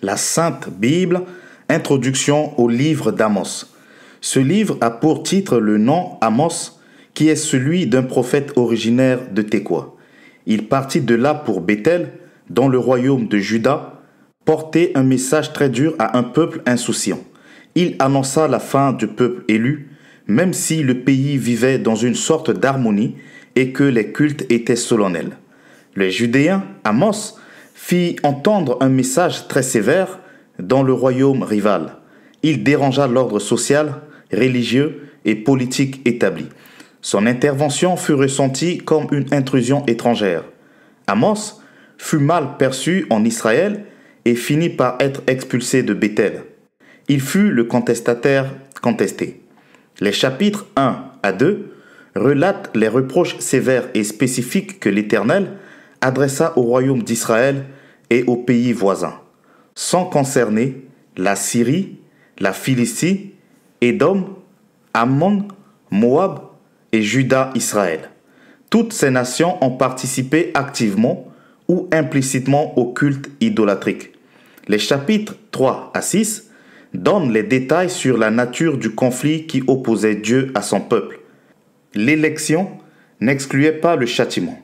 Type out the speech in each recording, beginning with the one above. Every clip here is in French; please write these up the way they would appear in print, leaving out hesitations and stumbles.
La Sainte Bible, introduction au livre d'Amos. Ce livre a pour titre le nom Amos, qui est celui d'un prophète originaire de Tékoa. Il partit de là pour Béthel, dans le royaume de Juda, porter un message très dur à un peuple insouciant. Il annonça la fin du peuple élu, même si le pays vivait dans une sorte d'harmonie et que les cultes étaient solennels. Le Judéen, Amos, fit entendre un message très sévère dans le royaume rival. Il dérangea l'ordre social, religieux et politique établi. Son intervention fut ressentie comme une intrusion étrangère. Amos fut mal perçu en Israël et finit par être expulsé de Béthel. Il fut le contestataire contesté. Les chapitres 1 à 2 relatent les reproches sévères et spécifiques que l'Éternel adressa au royaume d'Israël et aux pays voisins, sans concerner la Syrie, la Philistie, Édom, Ammon, Moab et Juda-Israël. Toutes ces nations ont participé activement ou implicitement au culte idolâtrique. Les chapitres 3 à 6 donnent les détails sur la nature du conflit qui opposait Dieu à son peuple. L'élection n'excluait pas le châtiment.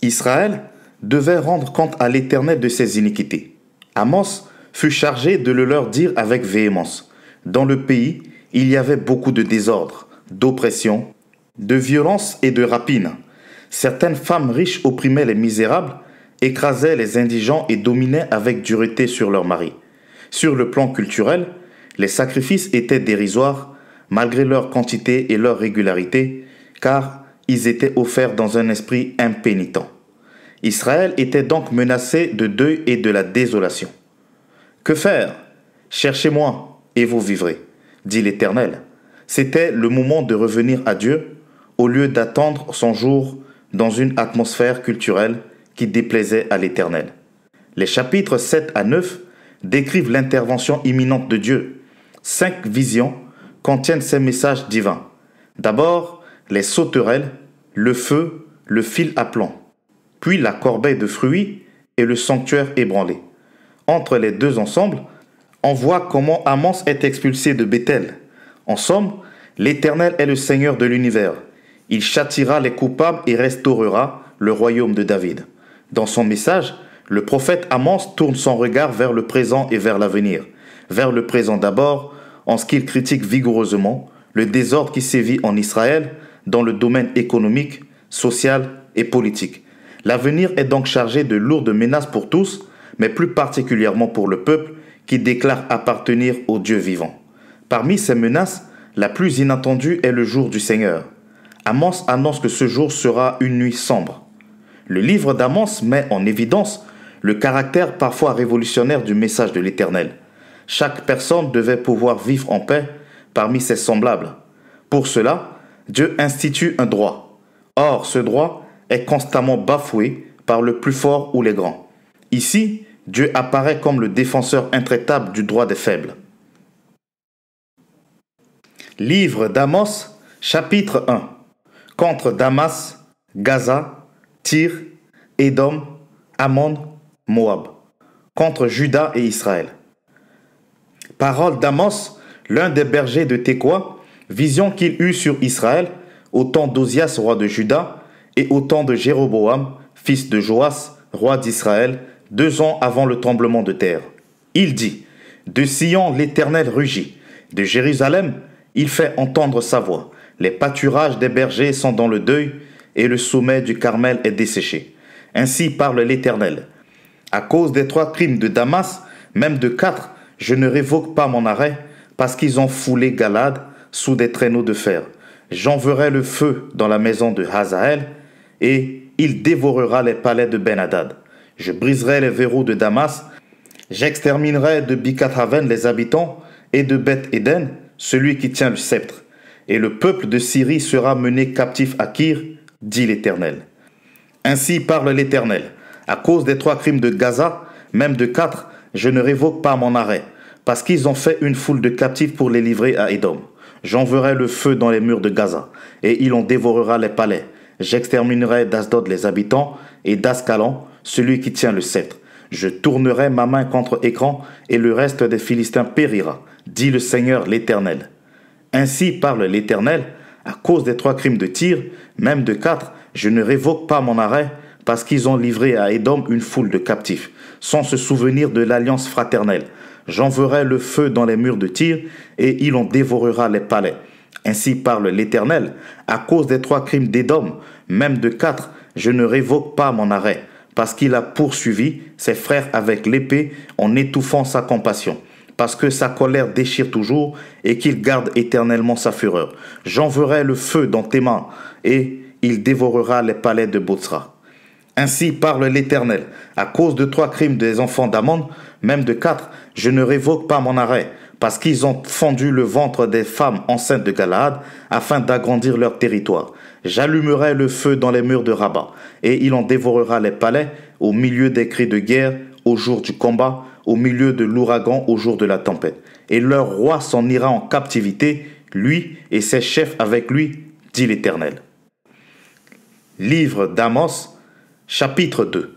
Israël devait rendre compte à l'Éternel de ses iniquités. Amos fut chargé de le leur dire avec véhémence. Dans le pays, il y avait beaucoup de désordre, d'oppression, de violence et de rapine. Certaines femmes riches opprimaient les misérables, écrasaient les indigents et dominaient avec dureté sur leurs maris. Sur le plan culturel, les sacrifices étaient dérisoires, malgré leur quantité et leur régularité, car ils étaient offerts dans un esprit impénitent. Israël était donc menacé de deuil et de la désolation. Que faire? Cherchez-moi et vous vivrez, dit l'Éternel. C'était le moment de revenir à Dieu, au lieu d'attendre son jour dans une atmosphère culturelle qui déplaisait à l'Éternel. Les chapitres 7 à 9 décrivent l'intervention imminente de Dieu. 5 visions contiennent ces messages divins. D'abord, les sauterelles, le feu, le fil à plomb, puis la corbeille de fruits et le sanctuaire ébranlé. Entre les deux ensembles, on voit comment Amos est expulsé de Béthel. En somme, l'Éternel est le Seigneur de l'univers. Il châtiera les coupables et restaurera le royaume de David. Dans son message, le prophète Amos tourne son regard vers le présent et vers l'avenir. Vers le présent d'abord, en ce qu'il critique vigoureusement le désordre qui sévit en Israël dans le domaine économique, social et politique. L'avenir est donc chargé de lourdes menaces pour tous, mais plus particulièrement pour le peuple qui déclare appartenir au Dieu vivant. Parmi ces menaces, la plus inattendue est le jour du Seigneur. Amos annonce que ce jour sera une nuit sombre. Le livre d'Amos met en évidence le caractère parfois révolutionnaire du message de l'Éternel. Chaque personne devait pouvoir vivre en paix parmi ses semblables. Pour cela, Dieu institue un droit. Or, ce droit est constamment bafoué par le plus fort ou les grands. Ici, Dieu apparaît comme le défenseur intraitable du droit des faibles. Livre d'Amos, chapitre 1. Contre Damas, Gaza, Tyr, Édom, Ammon, Moab. Contre Juda et Israël. Parole d'Amos, l'un des bergers de Tékoa, vision qu'il eut sur Israël au temps d'Ozias, roi de Juda, et au temps de Jéroboam, fils de Joas, roi d'Israël, 2 ans avant le tremblement de terre. Il dit, de Sion l'Éternel rugit, de Jérusalem il fait entendre sa voix. Les pâturages des bergers sont dans le deuil, et le sommet du Carmel est desséché. Ainsi parle l'Éternel. À cause des 3 crimes de Damas, même de 4, je ne révoque pas mon arrêt, parce qu'ils ont foulé Galad sous des traîneaux de fer. J'enverrai le feu dans la maison de Hazaël, et il dévorera les palais de Ben-Hadad. Je briserai les verrous de Damas, j'exterminerai de Bikath-Haven les habitants, et de Beth-Éden celui qui tient le sceptre. Et le peuple de Syrie sera mené captif à Kir, dit l'Éternel. Ainsi parle l'Éternel. À cause des 3 crimes de Gaza, même de 4, je ne révoque pas mon arrêt, parce qu'ils ont fait une foule de captifs pour les livrer à Édom. J'enverrai le feu dans les murs de Gaza, et il en dévorera les palais. J'exterminerai d'Asdod les habitants, et d'Ascalon celui qui tient le sceptre. je tournerai ma main contre Écran, et le reste des Philistins périra, dit le Seigneur l'Éternel. Ainsi parle l'Éternel, à cause des 3 crimes de Tyr, même de 4, je ne révoque pas mon arrêt, parce qu'ils ont livré à Édom une foule de captifs, sans se souvenir de l'alliance fraternelle. J'enverrai le feu dans les murs de Tyr, et il en dévorera les palais. Ainsi parle l'Éternel, à cause des 3 crimes d'Édom, même de 4, je ne révoque pas mon arrêt, parce qu'il a poursuivi ses frères avec l'épée en étouffant sa compassion, parce que sa colère déchire toujours et qu'il garde éternellement sa fureur. J'enverrai le feu dans tes mains, et il dévorera les palais de Bozra. Ainsi parle l'Éternel, à cause de 3 crimes des enfants d'Amon, même de 4, je ne révoque pas mon arrêt, parce qu'ils ont fendu le ventre des femmes enceintes de Galaad, afin d'agrandir leur territoire. J'allumerai le feu dans les murs de Rabat, et il en dévorera les palais, au milieu des cris de guerre, au jour du combat, au milieu de l'ouragan, au jour de la tempête. Et leur roi s'en ira en captivité, lui et ses chefs avec lui, dit l'Éternel. Livre d'Amos, chapitre 2.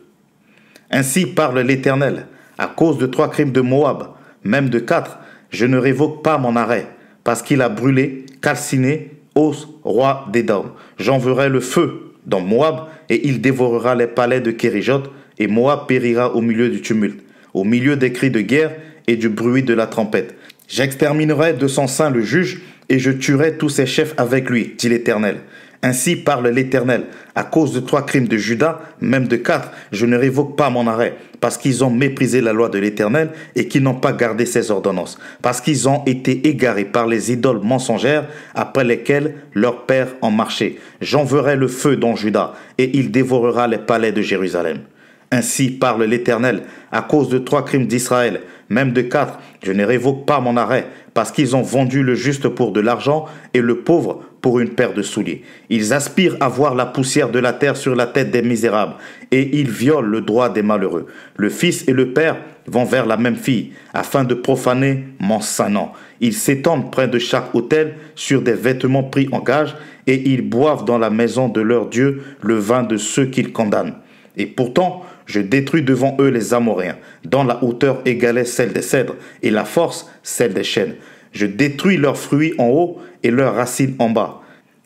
Ainsi parle l'Éternel, à cause de 3 crimes de Moab, même de 4, je ne révoque pas mon arrêt, parce qu'il a brûlé, calciné, Os, roi d'Édom. J'enverrai le feu dans Moab, et il dévorera les palais de Kérijot, et Moab périra au milieu du tumulte, au milieu des cris de guerre et du bruit de la trompette. J'exterminerai de son sein le juge, et je tuerai tous ses chefs avec lui, dit l'Éternel. Ainsi parle l'Éternel, à cause de 3 crimes de Juda, même de 4, je ne révoque pas mon arrêt, parce qu'ils ont méprisé la loi de l'Éternel et qu'ils n'ont pas gardé ses ordonnances, parce qu'ils ont été égarés par les idoles mensongères après lesquelles leurs pères ont marché. J'enverrai le feu dans Juda, et il dévorera les palais de Jérusalem. Ainsi parle l'Éternel, à cause de 3 crimes d'Israël, même de 4, je ne révoque pas mon arrêt, parce qu'ils ont vendu le juste pour de l'argent et le pauvre pour une paire de souliers. Ils aspirent à voir la poussière de la terre sur la tête des misérables, et ils violent le droit des malheureux. Le fils et le père vont vers la même fille, afin de profaner mon saint nom. Ils s'étendent près de chaque autel sur des vêtements pris en gage, et ils boivent dans la maison de leur Dieu le vin de ceux qu'ils condamnent. Et pourtant, je détruis devant eux les Amoréens, dont la hauteur égalait celle des cèdres, et la force celle des chênes. Je détruis leurs fruits en haut et leurs racines en bas.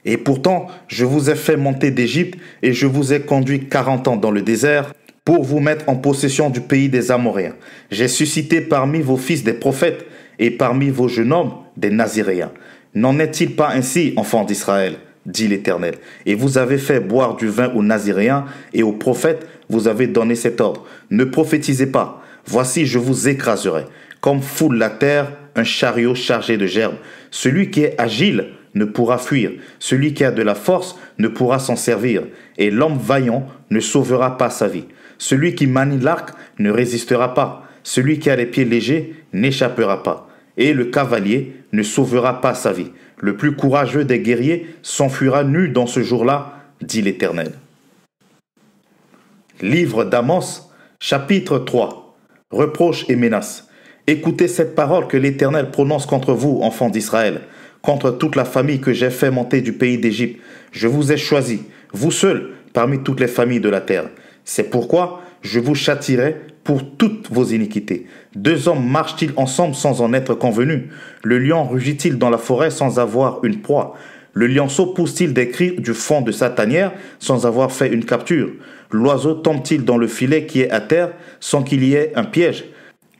Et pourtant, je vous ai fait monter d'Égypte, et je vous ai conduit 40 ans dans le désert, pour vous mettre en possession du pays des Amoréens. J'ai suscité parmi vos fils des prophètes, et parmi vos jeunes hommes des Naziréens. N'en est-il pas ainsi, enfants d'Israël ? Dit l'Éternel. Et vous avez fait boire du vin aux Naziréens, et aux prophètes vous avez donné cet ordre. Ne prophétisez pas. Voici, je vous écraserai, comme foule la terre un chariot chargé de gerbes. Celui qui est agile ne pourra fuir. Celui qui a de la force ne pourra s'en servir. Et l'homme vaillant ne sauvera pas sa vie. Celui qui manie l'arc ne résistera pas. Celui qui a les pieds légers n'échappera pas. Et le cavalier ne sauvera pas sa vie. Le plus courageux des guerriers s'enfuira nu dans ce jour-là, dit l'Éternel. Livre d'Amos, chapitre 3. Reproches et menaces. Écoutez cette parole que l'Éternel prononce contre vous, enfants d'Israël, contre toute la famille que j'ai fait monter du pays d'Égypte. Je vous ai choisi, vous seuls, parmi toutes les familles de la terre. C'est pourquoi je vous châtierai pour toutes vos iniquités. 2 hommes marchent-ils ensemble sans en être convenus? Le lion rugit-il dans la forêt sans avoir une proie? Le lionceau pousse-t-il des cris du fond de sa tanière sans avoir fait une capture? L'oiseau tombe-t-il dans le filet qui est à terre sans qu'il y ait un piège?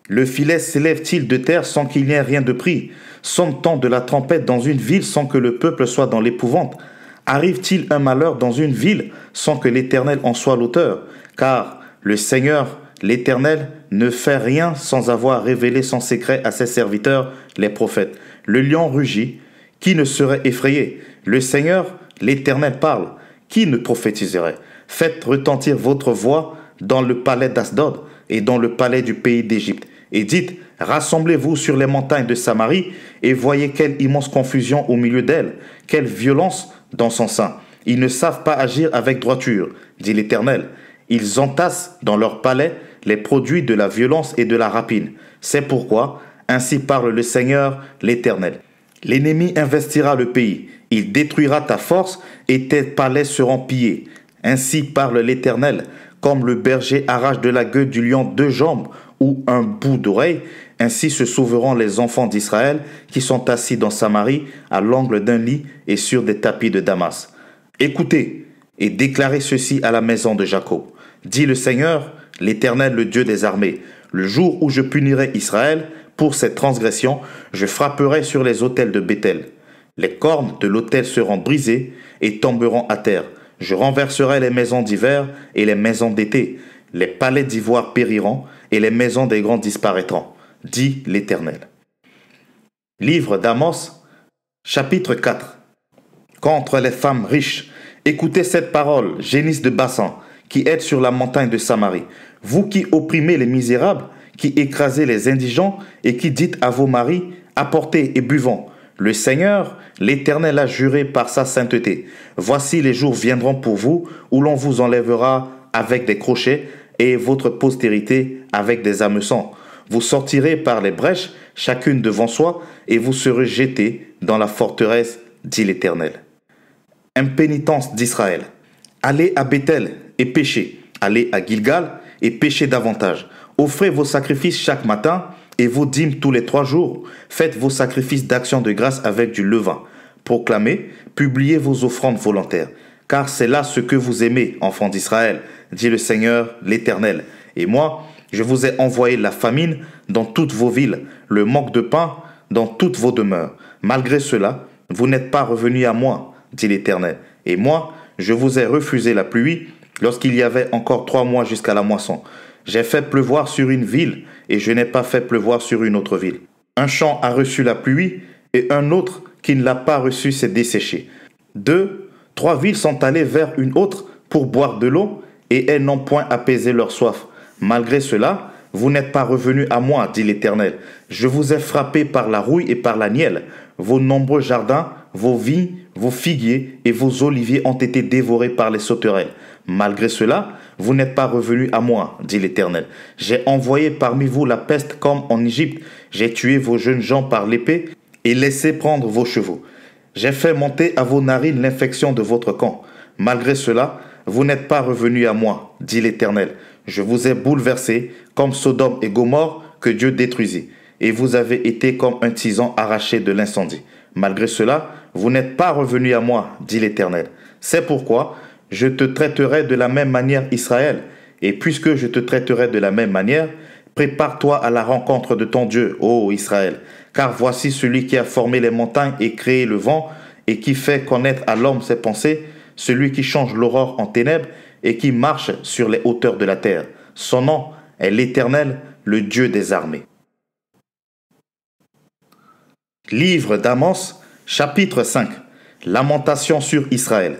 Le filet s'élève-t-il de terre sans qu'il n'y ait rien de pris? Sonne-t-on de la trompette dans une ville sans que le peuple soit dans l'épouvante? Arrive-t-il un malheur dans une ville sans que l'Éternel en soit l'auteur? Car le Seigneur, l'Éternel, ne fait rien sans avoir révélé son secret à ses serviteurs, les prophètes. Le lion rugit, qui ne serait effrayé? Le Seigneur, l'Éternel, parle, qui ne prophétiserait? Faites retentir votre voix dans le palais d'Asdod et dans le palais du pays d'Égypte. Et dites, rassemblez-vous sur les montagnes de Samarie et voyez quelle immense confusion au milieu d'elle, quelle violence dans son sein. Ils ne savent pas agir avec droiture, dit l'Éternel. Ils entassent dans leur palais les produits de la violence et de la rapine. C'est pourquoi, ainsi parle le Seigneur, l'Éternel. L'ennemi investira le pays, il détruira ta force et tes palais seront pillés. Ainsi parle l'Éternel. comme le berger arrache de la gueule du lion 2 jambes ou un bout d'oreille, ainsi se sauveront les enfants d'Israël qui sont assis dans Samarie, à l'angle d'un lit et sur des tapis de Damas. Écoutez et déclarez ceci à la maison de Jacob. Dit le Seigneur, l'Éternel, le Dieu des armées, le jour où je punirai Israël pour cette transgression, je frapperai sur les autels de Béthel. Les cornes de l'autel seront brisées et tomberont à terre. Je renverserai les maisons d'hiver et les maisons d'été. Les palais d'ivoire périront et les maisons des grands disparaîtront, dit l'Éternel. Livre d'Amos, chapitre 4. Contre les femmes riches, écoutez cette parole, génisses de Bassan, qui êtes sur la montagne de Samarie. Vous qui opprimez les misérables, qui écrasez les indigents et qui dites à vos maris, apportez et buvons. Le Seigneur, l'Éternel a juré par sa sainteté. Voici les jours viendront pour vous où l'on vous enlèvera avec des crochets et votre postérité avec des hameçons. Vous sortirez par les brèches, chacune devant soi, et vous serez jetés dans la forteresse, dit l'Éternel. Impénitence d'Israël. Allez à Béthel et péchez. Allez à Gilgal et péchez davantage. Offrez vos sacrifices chaque matin et vos dîmes tous les 3 jours. Faites vos sacrifices d'action de grâce avec du levain. Proclamez, publiez vos offrandes volontaires. Car c'est là ce que vous aimez, enfants d'Israël, dit le Seigneur, l'Éternel. Et moi, je vous ai envoyé la famine dans toutes vos villes, le manque de pain dans toutes vos demeures. Malgré cela, vous n'êtes pas revenus à moi, dit l'Éternel. Et moi, je vous ai refusé la pluie lorsqu'il y avait encore 3 mois jusqu'à la moisson. J'ai fait pleuvoir sur une ville et je n'ai pas fait pleuvoir sur une autre ville. Un champ a reçu la pluie et un autre qui ne l'a pas reçu s'est desséché. 2, 3 villes sont allées vers une autre pour boire de l'eau et elles n'ont point apaisé leur soif. Malgré cela, vous n'êtes pas revenus à moi, dit l'Éternel. Je vous ai frappé par la rouille et par la nielle. Vos nombreux jardins, vos vignes, vos figuiers et vos oliviers ont été dévorés par les sauterelles. Malgré cela, vous n'êtes pas revenus à moi, dit l'Éternel. J'ai envoyé parmi vous la peste comme en Égypte. J'ai tué vos jeunes gens par l'épée et laissé prendre vos chevaux. J'ai fait monter à vos narines l'infection de votre camp. Malgré cela, vous n'êtes pas revenus à moi, dit l'Éternel. Je vous ai bouleversés comme Sodome et Gomorrhe que Dieu détruisit. Et vous avez été comme un tison arraché de l'incendie. Malgré cela, vous n'êtes pas revenus à moi, dit l'Éternel. C'est pourquoi je te traiterai de la même manière, Israël. Et puisque je te traiterai de la même manière, prépare-toi à la rencontre de ton Dieu, ô Israël. Car voici celui qui a formé les montagnes et créé le vent, et qui fait connaître à l'homme ses pensées, celui qui change l'aurore en ténèbres et qui marche sur les hauteurs de la terre. Son nom est l'Éternel, le Dieu des armées. Livre d'Amos, chapitre 5. Lamentation sur Israël.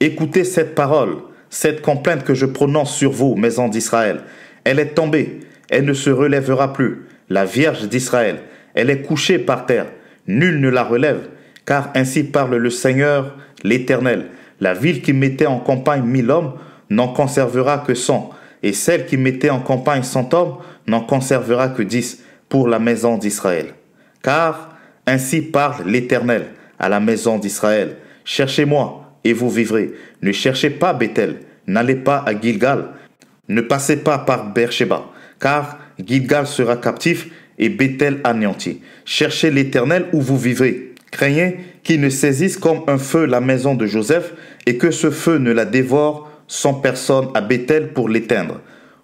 Écoutez cette parole, cette complainte que je prononce sur vous, maisons d'Israël. Elle est tombée, elle ne se relèvera plus. La Vierge d'Israël, elle est couchée par terre. Nul ne la relève, car ainsi parle le Seigneur, l'Éternel. La ville qui mettait en campagne 1000 hommes n'en conservera que 100, et celle qui mettait en campagne 100 hommes n'en conservera que 10 pour la maison d'Israël. Car ainsi parle l'Éternel à la maison d'Israël. Cherchez-moi et vous vivrez. Ne cherchez pas Béthel, n'allez pas à Gilgal, ne passez pas par Beersheba, car Gilgal sera captif et Béthel anéanti. Cherchez l'Éternel où vous vivrez. Craignez qu'il ne saisisse comme un feu la maison de Joseph et que ce feu ne la dévore sans personne à Béthel pour l'éteindre.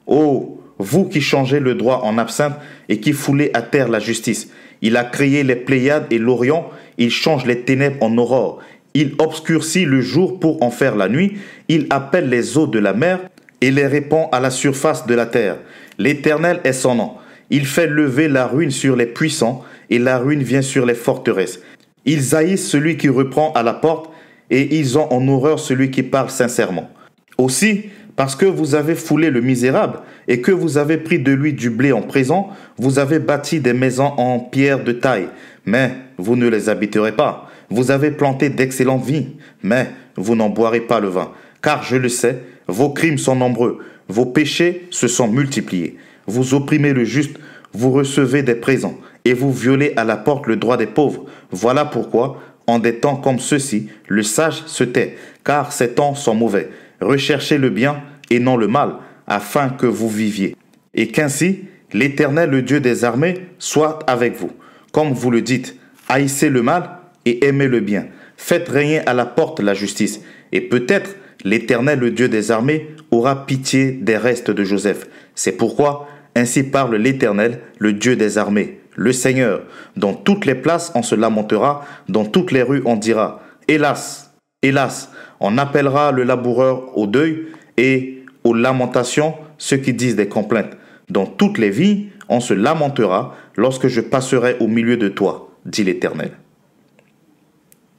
Ô, vous qui changez le droit en absinthe et qui foulez à terre la justice, il a créé les Pléiades et l'Orient, il change les ténèbres en aurore, il obscurcit le jour pour en faire la nuit, il appelle les eaux de la mer et les répand à la surface de la terre. L'Éternel est son nom. Il fait lever la ruine sur les puissants et la ruine vient sur les forteresses. Ils haïssent celui qui reprend à la porte et ils ont en horreur celui qui parle sincèrement. Aussi, parce que vous avez foulé le misérable et que vous avez pris de lui du blé en présent, vous avez bâti des maisons en pierre de taille, mais vous ne les habiterez pas. Vous avez planté d'excellentes vignes, mais vous n'en boirez pas le vin. Car je le sais, vos crimes sont nombreux, vos péchés se sont multipliés. Vous opprimez le juste, vous recevez des présents, et vous violez à la porte le droit des pauvres. Voilà pourquoi, en des temps comme ceux-ci, le sage se tait, car ces temps sont mauvais. Recherchez le bien et non le mal, afin que vous viviez. Et qu'ainsi, l'Éternel, le Dieu des armées, soit avec vous. Comme vous le dites, haïssez le mal et aimez le bien. Faites régner à la porte la justice. Et peut-être l'Éternel, le Dieu des armées, aura pitié des restes de Joseph. C'est pourquoi, ainsi parle l'Éternel, le Dieu des armées, le Seigneur. Dans toutes les places on se lamentera, dans toutes les rues on dira, hélas, hélas, on appellera le laboureur au deuil et aux lamentations ceux qui disent des complaintes. Dans toutes les vies on se lamentera lorsque je passerai au milieu de toi, dit l'Éternel.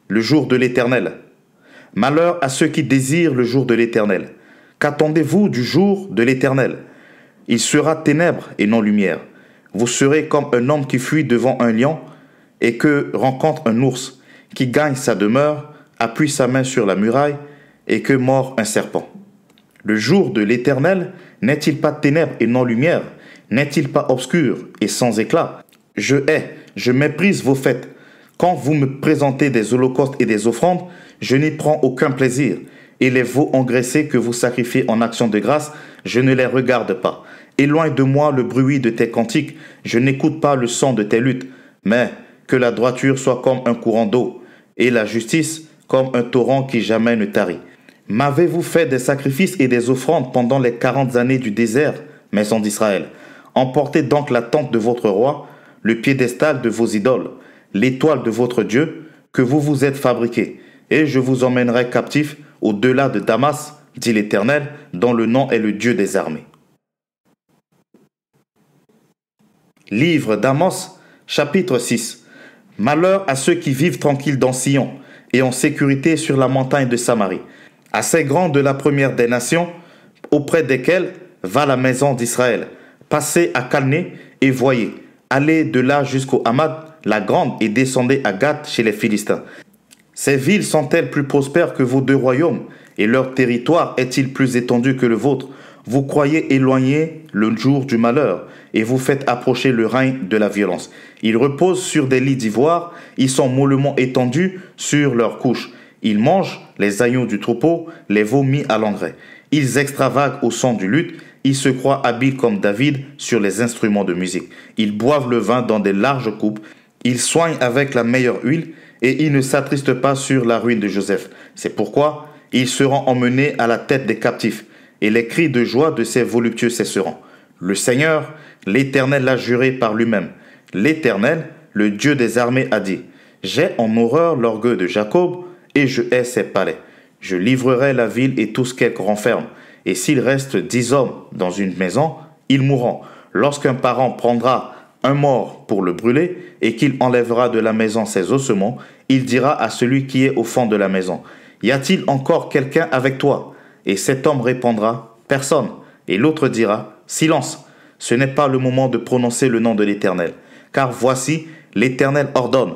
Le jour de l'Éternel. Malheur à ceux qui désirent le jour de l'Éternel. Qu'attendez-vous du jour de l'Éternel? Il sera ténèbres et non lumière. Vous serez comme un homme qui fuit devant un lion et que rencontre un ours, qui gagne sa demeure, appuie sa main sur la muraille et que mord un serpent. Le jour de l'Éternel n'est-il pas ténèbres et non lumière? N'est-il pas obscur et sans éclat? Je hais, je méprise vos fêtes. Quand vous me présentez des holocaustes et des offrandes, je n'y prends aucun plaisir. Et les veaux engraissés que vous sacrifiez en action de grâce, je ne les regarde pas. Éloigne de moi le bruit de tes cantiques, je n'écoute pas le son de tes luttes. Mais que la droiture soit comme un courant d'eau, et la justice comme un torrent qui jamais ne tarit. M'avez-vous fait des sacrifices et des offrandes pendant les 40 années du désert, maison d'Israël? Emportez donc la tente de votre roi, le piédestal de vos idoles, l'étoile de votre Dieu, que vous vous êtes fabriqué, et je vous emmènerai captifs au-delà de Damas, dit l'Éternel, dont le nom est le Dieu des armées. Livre d'Amos, chapitre 6. Malheur à ceux qui vivent tranquilles dans Sion et en sécurité sur la montagne de Samarie, à ces grands de la première des nations, auprès desquels va la maison d'Israël. Passez à Calné et voyez, allez de là jusqu'au Hamad, la grande, et descendez à Gath chez les Philistins. Ces villes sont-elles plus prospères que vos deux royaumes, et leur territoire est-il plus étendu que le vôtre? Vous croyez éloigner le jour du malheur, et vous faites approcher le règne de la violence. Ils reposent sur des lits d'ivoire, ils sont mollement étendus sur leurs couches. Ils mangent les agneaux du troupeau, les veaux mis à l'engrais. Ils extravaguent au son du luth, ils se croient habiles comme David sur les instruments de musique. Ils boivent le vin dans des larges coupes, ils soignent avec la meilleure huile, et ils ne s'attristent pas sur la ruine de Joseph. C'est pourquoi ils seront emmenés à la tête des captifs, et les cris de joie de ces voluptueux cesseront. Le Seigneur, l'Éternel l'a juré par lui-même. L'Éternel, le Dieu des armées, a dit, « J'ai en horreur l'orgueil de Jacob, et je hais ses palais. Je livrerai la ville et tout ce qu'elle renferme. Et s'il reste 10 hommes dans une maison, ils mourront. Lorsqu'un parent prendra un mort pour le brûler, et qu'il enlèvera de la maison ses ossements, il dira à celui qui est au fond de la maison, « Y a-t-il encore quelqu'un avec toi ?» Et cet homme répondra, « Personne. » Et l'autre dira, « Silence, ce n'est pas le moment de prononcer le nom de l'Éternel. Car voici, l'Éternel ordonne,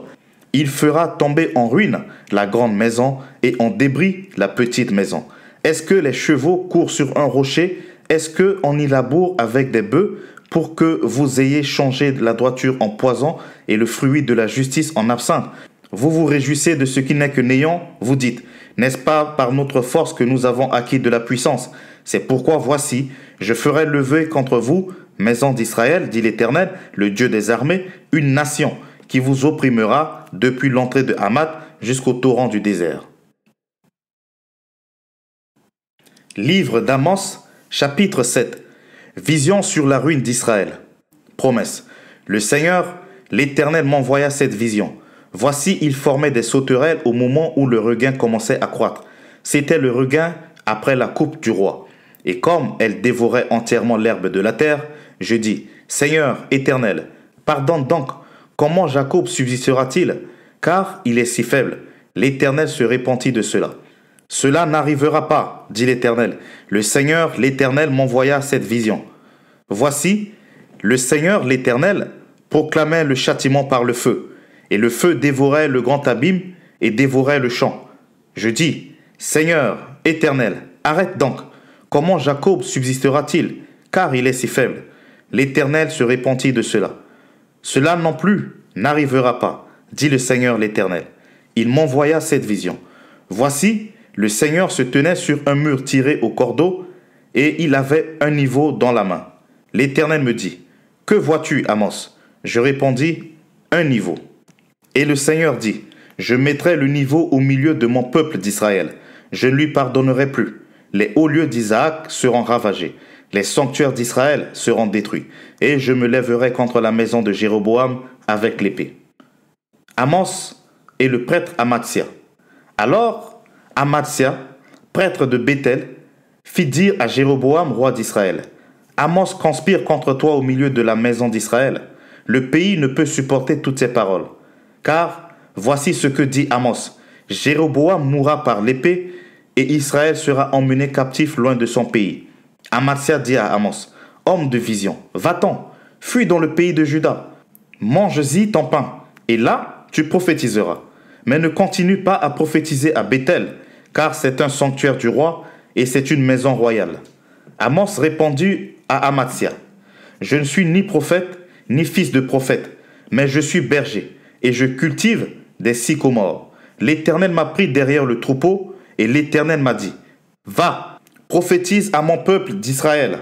il fera tomber en ruine la grande maison et en débris la petite maison. Est-ce que les chevaux courent sur un rocher? Est-ce qu'on y laboure avec des bœufs pour que vous ayez changé la droiture en poison et le fruit de la justice en absinthe? Vous vous réjouissez de ce qui n'est que néant, vous dites, n'est-ce pas par notre force que nous avons acquis de la puissance? C'est pourquoi voici, je ferai lever contre vous, maison d'Israël, dit l'Éternel, le Dieu des armées, une nation qui vous opprimera depuis l'entrée de Hamath jusqu'au torrent du désert. Livre d'Amos, chapitre 7. Vision sur la ruine d'Israël. Promesse. Le Seigneur, l'Éternel m'envoya cette vision. Voici, il formait des sauterelles au moment où le regain commençait à croître. C'était le regain après la coupe du roi. Et comme elle dévorait entièrement l'herbe de la terre, je dis, Seigneur éternel, pardonne donc, comment Jacob subsistera-t-il? Car il est si faible. L'Éternel se repentit de cela. Cela n'arrivera pas, dit l'Éternel. Le Seigneur, l'Éternel, m'envoya cette vision. Voici, le Seigneur, l'Éternel, proclamait le châtiment par le feu, et le feu dévorait le grand abîme et dévorait le champ. Je dis, Seigneur, Éternel, arrête donc. Comment Jacob subsistera-t-il, car il est si faible? L'Éternel se repentit de cela. Cela non plus n'arrivera pas, dit le Seigneur l'Éternel. Il m'envoya cette vision. Voici, le Seigneur se tenait sur un mur tiré au cordeau, et il avait un niveau dans la main. L'Éternel me dit, « Que vois-tu, Amos ?» Je répondis, « Un niveau. » Et le Seigneur dit, « Je mettrai le niveau au milieu de mon peuple d'Israël. Je ne lui pardonnerai plus. Les hauts lieux d'Isaac seront ravagés. Les sanctuaires d'Israël seront détruits. Et je me lèverai contre la maison de Jéroboam avec l'épée. » Amos et le prêtre Amatsia. Alors, Amatsia, prêtre de Béthel, fit dire à Jéroboam, roi d'Israël, « Amos conspire contre toi au milieu de la maison d'Israël. Le pays ne peut supporter toutes ces paroles. Car voici ce que dit Amos, Jéroboam mourra par l'épée et Israël sera emmené captif loin de son pays. » Amatsia dit à Amos, « Homme de vision, va-t'en, fuis dans le pays de Juda, mange-y ton pain, et là tu prophétiseras. Mais ne continue pas à prophétiser à Béthel, car c'est un sanctuaire du roi et c'est une maison royale. » Amos répondit à Amatsia, « Je ne suis ni prophète, ni fils de prophète, mais je suis berger, et je cultive des sycomores. L'Éternel m'a pris derrière le troupeau, et l'Éternel m'a dit, « Va, prophétise à mon peuple d'Israël.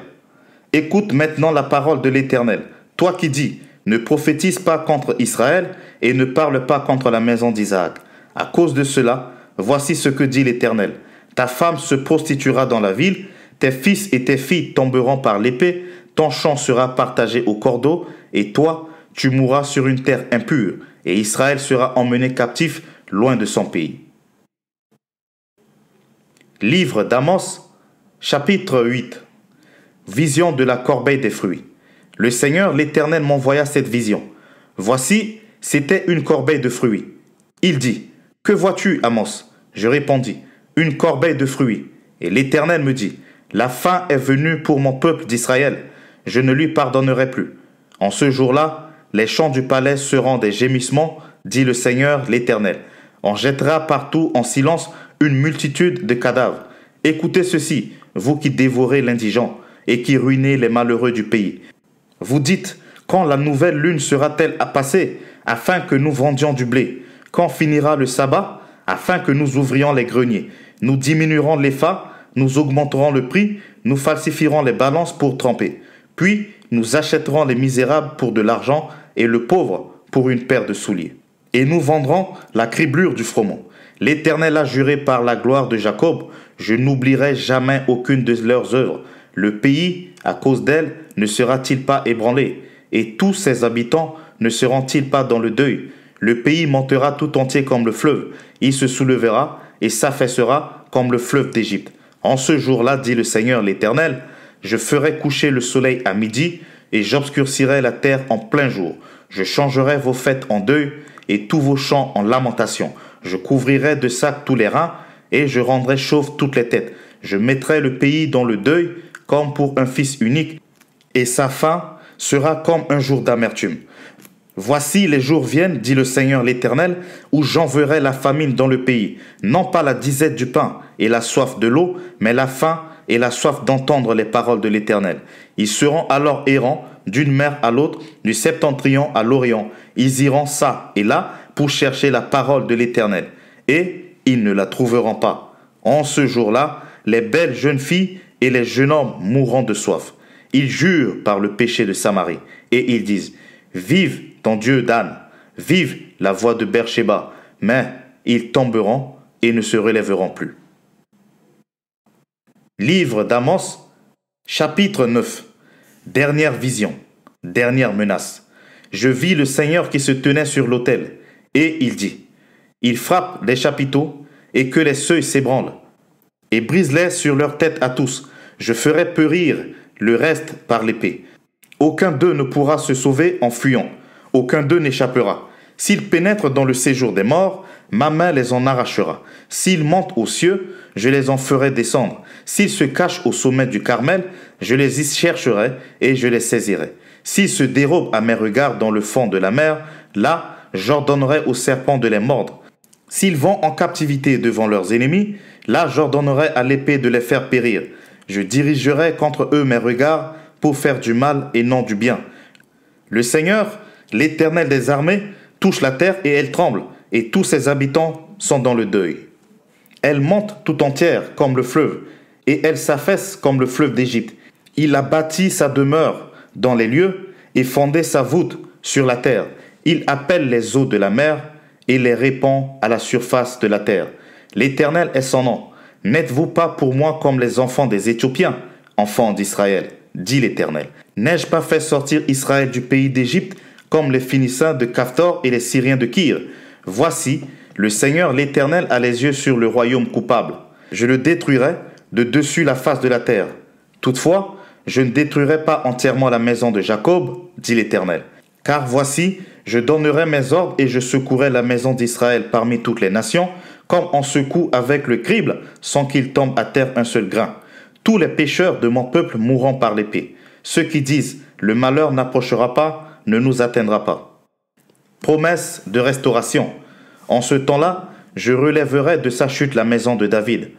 Écoute maintenant la parole de l'Éternel. Toi qui dis, ne prophétise pas contre Israël, et ne parle pas contre la maison d'Isaac. À cause de cela, voici ce que dit l'Éternel. Ta femme se prostituera dans la ville, tes fils et tes filles tomberont par l'épée, ton champ sera partagé au cordeau, et toi, tu mourras sur une terre impure, et Israël sera emmené captif loin de son pays. » Livre d'Amos, chapitre 8. Vision de la corbeille des fruits. Le Seigneur l'Éternel m'envoya cette vision. Voici, c'était une corbeille de fruits. Il dit, « Que vois-tu, Amos ?» Je répondis, « Une corbeille de fruits. » Et l'Éternel me dit, « La fin est venue pour mon peuple d'Israël. Je ne lui pardonnerai plus. En ce jour-là, les champs du palais seront des gémissements, dit le Seigneur l'Éternel. On jettera partout en silence une multitude de cadavres. Écoutez ceci, vous qui dévorez l'indigent et qui ruinez les malheureux du pays. Vous dites, quand la nouvelle lune sera-t-elle à passer, afin que nous vendions du blé? Quand finira le sabbat, afin que nous ouvrions les greniers? Nous diminuerons l'épha, nous augmenterons le prix, nous falsifierons les balances pour tremper. Puis nous achèterons les misérables pour de l'argent et le pauvre pour une paire de souliers. Et nous vendrons la criblure du froment. L'Éternel a juré par la gloire de Jacob, je n'oublierai jamais aucune de leurs œuvres. Le pays, à cause d'elle, ne sera-t-il pas ébranlé? Et tous ses habitants ne seront-ils pas dans le deuil? Le pays montera tout entier comme le fleuve. Il se soulevera et s'affaissera comme le fleuve d'Égypte. En ce jour-là, dit le Seigneur l'Éternel, je ferai coucher le soleil à midi et j'obscurcirai la terre en plein jour. Je changerai vos fêtes en deuil et tous vos chants en lamentation. Je couvrirai de sacs tous les reins et je rendrai chauves toutes les têtes. Je mettrai le pays dans le deuil comme pour un fils unique et sa fin sera comme un jour d'amertume. Voici les jours viennent, dit le Seigneur l'Éternel, où j'enverrai la famine dans le pays, non pas la disette du pain et la soif de l'eau, mais la faim et la soif d'entendre les paroles de l'Éternel. Ils seront alors errants d'une mer à l'autre, du septentrion à l'orient. Ils iront ça et là pour chercher la parole de l'Éternel, et ils ne la trouveront pas. En ce jour-là, les belles jeunes filles et les jeunes hommes mourront de soif. Ils jurent par le péché de Samarie, et ils disent, vive ton Dieu Dan, vive la voix de Beersheba, mais ils tomberont et ne se relèveront plus. Livre d'Amos, chapitre 9. Dernière vision, dernière menace. Je vis le Seigneur qui se tenait sur l'autel, et il dit, il frappe les chapiteaux, et que les seuils s'ébranlent, et brise-les sur leur tête à tous. Je ferai périr le reste par l'épée. Aucun d'eux ne pourra se sauver en fuyant. Aucun d'eux n'échappera. S'ils pénètrent dans le séjour des morts, ma main les en arrachera. S'ils montent aux cieux, je les en ferai descendre. S'ils se cachent au sommet du Carmel, je les y chercherai et je les saisirai. S'ils se dérobent à mes regards dans le fond de la mer, là, j'ordonnerai aux serpents de les mordre. S'ils vont en captivité devant leurs ennemis, là, j'ordonnerai à l'épée de les faire périr. Je dirigerai contre eux mes regards pour faire du mal et non du bien. Le Seigneur, l'Éternel des armées, touche la terre et elle tremble, et tous ses habitants sont dans le deuil. Elle monte tout entière comme le fleuve, et elle s'affaisse comme le fleuve d'Égypte. Il a bâti sa demeure dans les lieux et fondé sa voûte sur la terre. Il appelle les eaux de la mer et les répand à la surface de la terre. L'Éternel est son nom. N'êtes-vous pas pour moi comme les enfants des Éthiopiens, enfants d'Israël, dit l'Éternel. N'ai-je pas fait sortir Israël du pays d'Égypte comme les Phéniciens de Caphtor et les Syriens de Kyr? Voici, le Seigneur l'Éternel a les yeux sur le royaume coupable. Je le détruirai de dessus la face de la terre. Toutefois, je ne détruirai pas entièrement la maison de Jacob, dit l'Éternel. Car voici, je donnerai mes ordres et je secouerai la maison d'Israël parmi toutes les nations, comme on secoue avec le crible, sans qu'il tombe à terre un seul grain. Tous les pécheurs de mon peuple mourront par l'épée. Ceux qui disent « le malheur n'approchera pas, ne nous atteindra pas ». Promesse de restauration. En ce temps-là, je relèverai de sa chute la maison de David.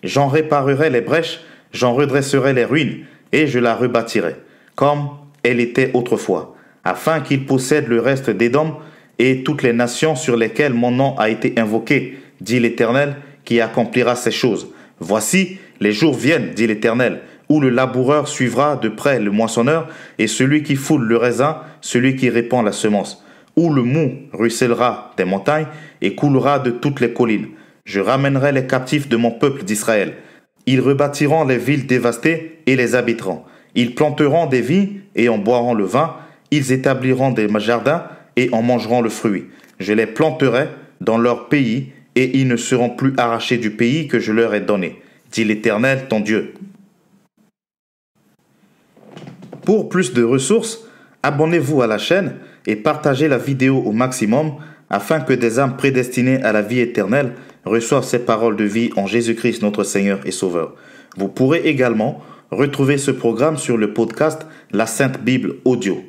J'en réparerai les brèches, j'en redresserai les ruines, et je la rebâtirai, comme elle était autrefois, afin qu'il possède le reste d'Édom et toutes les nations sur lesquelles mon nom a été invoqué, dit l'Éternel, qui accomplira ces choses. Voici, les jours viennent, dit l'Éternel, où le laboureur suivra de près le moissonneur, et celui qui foule le raisin, celui qui répand la semence, où le mou ruissellera des montagnes et coulera de toutes les collines. Je ramènerai les captifs de mon peuple d'Israël. Ils rebâtiront les villes dévastées et les habiteront. Ils planteront des vignes et en boiront le vin. Ils établiront des jardins et en mangeront le fruit. Je les planterai dans leur pays et ils ne seront plus arrachés du pays que je leur ai donné, dit l'Éternel ton Dieu. Pour plus de ressources, abonnez-vous à la chaîne et partagez la vidéo au maximum afin que des âmes prédestinées à la vie éternelle reçoivent ces paroles de vie en Jésus-Christ notre Seigneur et Sauveur. Vous pourrez également retrouver ce programme sur le podcast La Sainte Bible Audio.